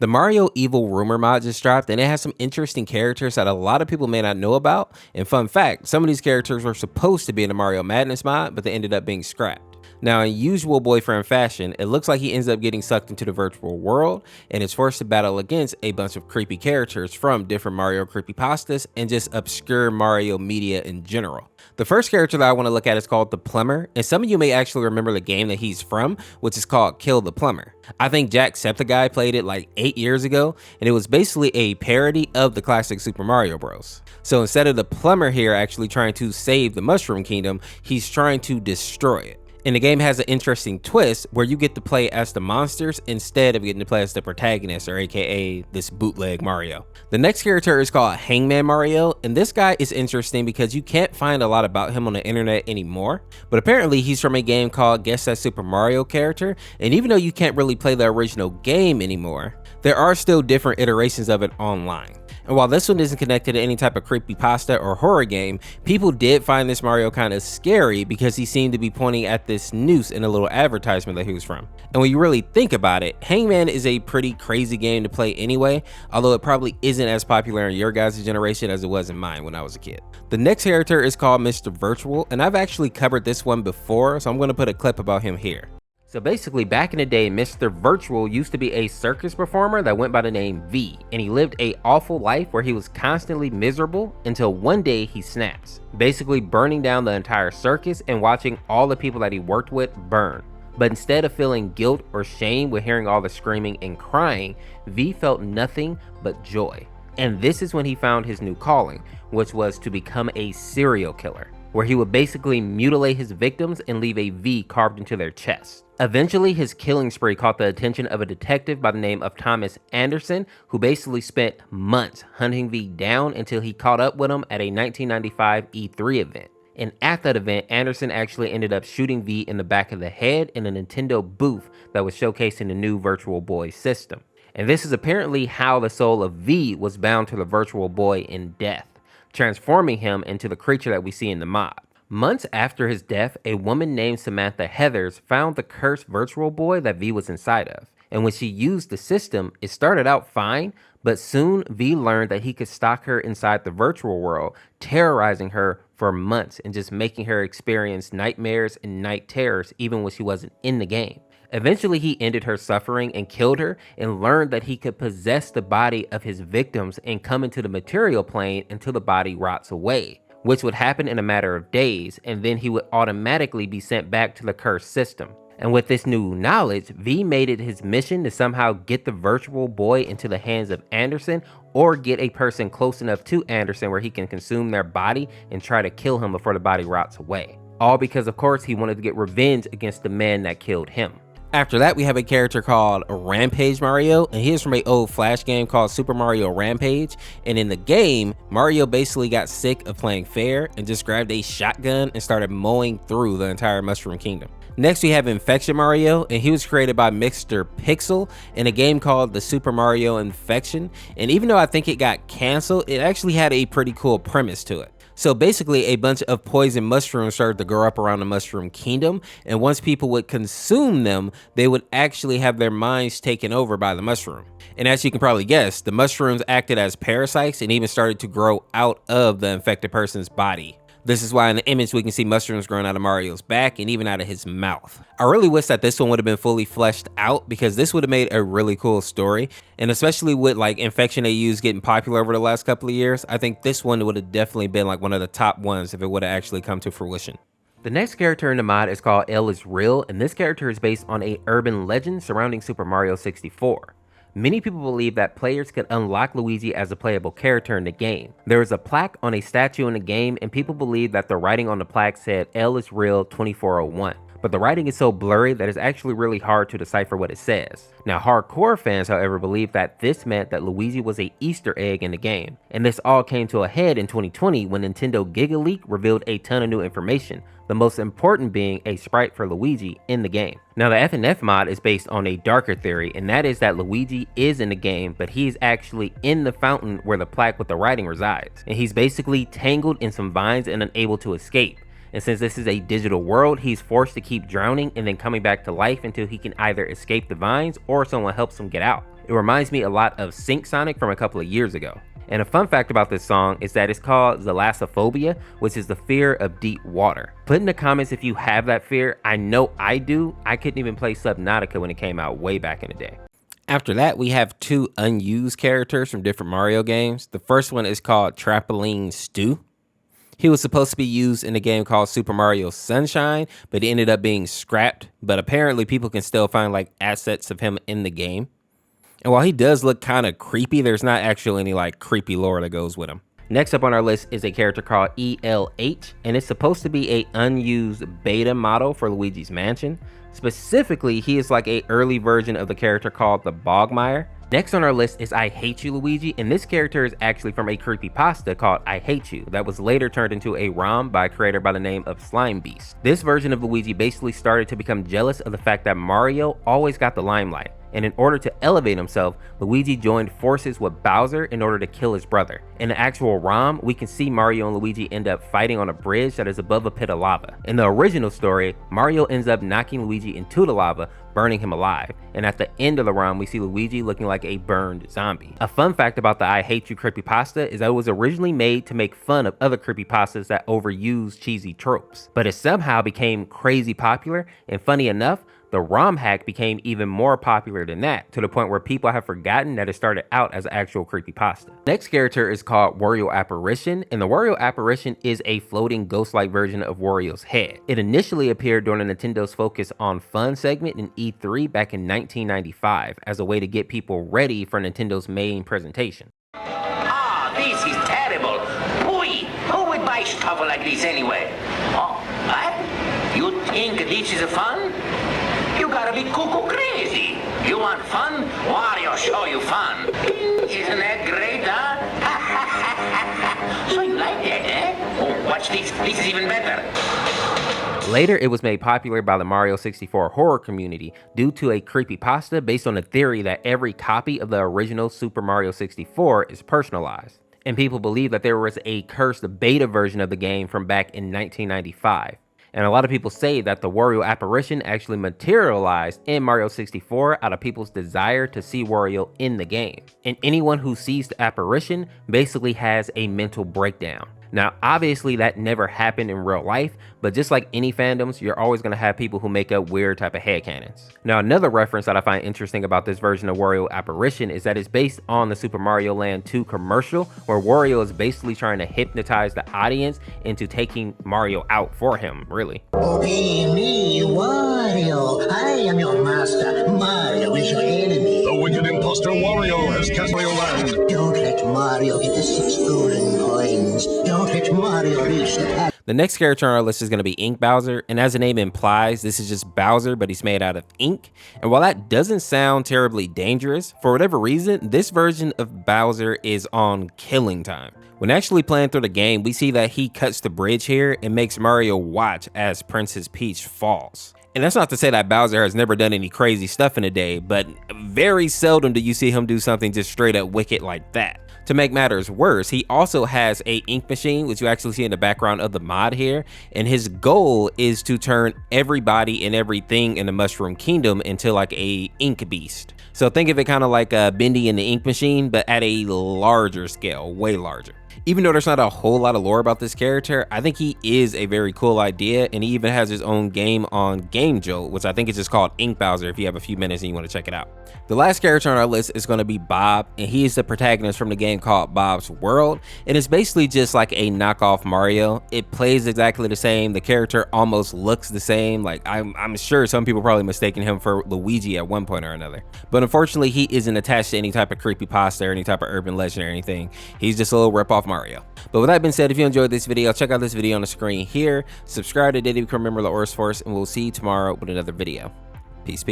The Mario Evil Rumor mod just dropped, and it has some interesting characters that a lot of people may not know about. And fun fact, some of these characters were supposed to be in the Mario Madness mod, but they ended up being scrapped. Now, in usual boyfriend fashion, it looks like he ends up getting sucked into the virtual world and is forced to battle against a bunch of creepy characters from different Mario creepypastas and just obscure Mario media in general. The first character that I want to look at is called the Plumber, and some of you may actually remember the game that he's from, which is called Kill the Plumber. I think Jacksepticeye played it like 8 years ago, and it was basically a parody of the classic Super Mario Bros. So instead of the plumber here actually trying to save the Mushroom Kingdom, he's trying to destroy it. And the game has an interesting twist where you get to play as the monsters instead of getting to play as the protagonist, or aka this bootleg Mario. The next character is called Hangman Mario, and this guy is interesting because you can't find a lot about him on the internet anymore, but apparently he's from a game called Guess That Super Mario Character, and even though you can't really play the original game anymore, there are still different iterations of it online. And while this one isn't connected to any type of creepypasta or horror game, people did find this Mario kind of scary because he seemed to be pointing at this noose in a little advertisement that he was from. And when you really think about it, Hangman is a pretty crazy game to play anyway, although it probably isn't as popular in your guys' generation as it was in mine when I was a kid. The next character is called Mr. Virtual, and I've actually covered this one before, so I'm going to put a clip about him here. So basically, back in the day, Mr. Virtual used to be a circus performer that went by the name V, and he lived a awful life where he was constantly miserable until one day he snaps, basically burning down the entire circus and watching all the people that he worked with burn. But instead of feeling guilt or shame with hearing all the screaming and crying, V felt nothing but joy. And this is when he found his new calling, which was to become a serial killer, where he would basically mutilate his victims and leave a V carved into their chest. Eventually, his killing spree caught the attention of a detective by the name of Thomas Anderson, who basically spent months hunting V down until he caught up with him at a 1995 E3 event. And at that event, Anderson actually ended up shooting V in the back of the head in a Nintendo booth that was showcasing the new Virtual Boy system. And this is apparently how the soul of V was bound to the Virtual Boy in death, transforming him into the creature that we see in the mod. Months after his death, a woman named Samantha Heathers found the cursed Virtual Boy that V was inside of. And when she used the system, it started out fine, but soon V learned that he could stalk her inside the virtual world, terrorizing her for months and just making her experience nightmares and night terrors even when she wasn't in the game. Eventually, he ended her suffering and killed her, and learned that he could possess the body of his victims and come into the material plane until the body rots away, which would happen in a matter of days, and then he would automatically be sent back to the cursed system. And with this new knowledge, V made it his mission to somehow get the Virtual Boy into the hands of Anderson, or get a person close enough to Anderson where he can consume their body and try to kill him before the body rots away. All because, of course, he wanted to get revenge against the man that killed him. After that, we have a character called Rampage Mario, and he is from an old Flash game called Super Mario Rampage. And in the game, Mario basically got sick of playing fair and just grabbed a shotgun and started mowing through the entire Mushroom Kingdom. Next, we have Infection Mario, and he was created by Mr. Pixel in a game called the Super Mario Infection. And even though I think it got canceled, it actually had a pretty cool premise to it. So basically, a bunch of poison mushrooms started to grow up around the Mushroom Kingdom, and once people would consume them, they would actually have their minds taken over by the mushroom. And as you can probably guess, the mushrooms acted as parasites and even started to grow out of the infected person's body. This is why in the image we can see mushrooms growing out of Mario's back and even out of his mouth. I really wish that this one would have been fully fleshed out, because this would have made a really cool story. And especially with like Infection AUs getting popular over the last couple of years, I think this one would have definitely been like one of the top ones if it would have actually come to fruition. The next character in the mod is called L is Real, and this character is based on a urban legend surrounding Super Mario 64. Many people believe that players could unlock Luigi as a playable character in the game. There is a plaque on a statue in the game, and people believe that the writing on the plaque said L is Real 2401. But the writing is so blurry that it's actually really hard to decipher what it says. Now, hardcore fans, however, believe that this meant that Luigi was an Easter egg in the game. And this all came to a head in 2020 when Nintendo Giga Leak revealed a ton of new information, the most important being a sprite for Luigi in the game. Now, the FNF mod is based on a darker theory, and that is that Luigi is in the game, but he's actually in the fountain where the plaque with the writing resides. And he's basically tangled in some vines and unable to escape. And since this is a digital world, he's forced to keep drowning and then coming back to life until he can either escape the vines or someone helps him get out. It reminds me a lot of Sync Sonic from a couple of years ago. And a fun fact about this song is that it's called Thalassophobia, which is the fear of deep water. Put in the comments if you have that fear. I know I do. I couldn't even play Subnautica when it came out way back in the day. After that, we have two unused characters from different Mario games. The first one is called Trampoline Stu. He was supposed to be used in a game called Super Mario Sunshine, but he ended up being scrapped. But apparently people can still find like assets of him in the game. And while he does look kind of creepy, there's not actually any like creepy lore that goes with him. Next up on our list is a character called EL8, and it's supposed to be a unused beta model for Luigi's Mansion. Specifically, he is like a early version of the character called the Bogmire. Next on our list is I Hate You Luigi, and this character is actually from a creepypasta called I Hate You that was later turned into a ROM by a creator by the name of Slime Beast. This version of Luigi basically started to become jealous of the fact that Mario always got the limelight, and in order to elevate himself, Luigi joined forces with Bowser in order to kill his brother. In the actual ROM, we can see Mario and Luigi end up fighting on a bridge that is above a pit of lava. In the original story, Mario ends up knocking Luigi into the lava, burning him alive, and at the end of the ROM, we see Luigi looking like a burned zombie. A fun fact about the I Hate You creepypasta is that it was originally made to make fun of other creepypastas that overuse cheesy tropes, but it somehow became crazy popular, and funny enough, the ROM hack became even more popular than that, to the point where people have forgotten that it started out as an actual creepypasta. Next character is called Wario Apparition, and the Wario Apparition is a floating ghost-like version of Wario's head. It initially appeared during the Nintendo's Focus on Fun segment in E3 back in 1995 as a way to get people ready for Nintendo's main presentation. Ah, this is terrible. Boy, who would buy stuff like this anyway? Oh, what? You think this is fun? You gotta be cuckoo crazy. You want fun? Wario show you fun. Isn't that great, huh? So you like that, eh? Oh, watch this. This is even better. Later, it was made popular by the Mario 64 horror community due to a creepypasta based on the theory that every copy of the original Super Mario 64 is personalized. And people believe that there was a cursed beta version of the game from back in 1995. And a lot of people say that the Wario apparition actually materialized in Mario 64 out of people's desire to see Wario in the game. And anyone who sees the apparition basically has a mental breakdown. Now, obviously that never happened in real life, but just like any fandoms, you're always going to have people who make up weird type of headcanons. Now, another reference that I find interesting about this version of Wario Apparition is that it's based on the Super Mario Land 2 commercial, where Wario is basically trying to hypnotize the audience into taking Mario out for him, really. Obey me, Wario. I am your master. Mario is your enemy. The wicked imposter Wario has cast Mario Land. Don't let Mario get the 6 golden coins. Don't let Mario reach the... The next character on our list is going to be Ink Bowser, and as the name implies, this is just Bowser, but he's made out of ink. And while that doesn't sound terribly dangerous, for whatever reason, this version of Bowser is on killing time. When actually playing through the game, we see that he cuts the bridge here and makes Mario watch as Princess Peach falls. And that's not to say that Bowser has never done any crazy stuff in a day, but very seldom do you see him do something just straight up wicked like that. To make matters worse, he also has a ink machine, which you actually see in the background of the mod here, and his goal is to turn everybody and everything in the Mushroom Kingdom into like a ink beast. So think of it kind of like Bendy in the Ink Machine, but at a larger scale, way larger. Even though there's not a whole lot of lore about this character, I think he is a very cool idea, and he even has his own game on Game Jolt, which I think is just called Ink Bowser if you have a few minutes and you want to check it out. The last character on our list is going to be Bob, and he is the protagonist from the game called Bob's World, and it's basically just like a knockoff Mario. It plays exactly the same, the character almost looks the same, like I'm sure some people probably mistaken him for Luigi at one point or another. But unfortunately, he isn't attached to any type of creepypasta or any type of urban legend or anything. He's just a little rip-off Mario. But with that being said, if you enjoyed this video, check out this video on the screen here, subscribe to Diddy become a member of the Orseofkorse, and we'll see you tomorrow with another video. Peace.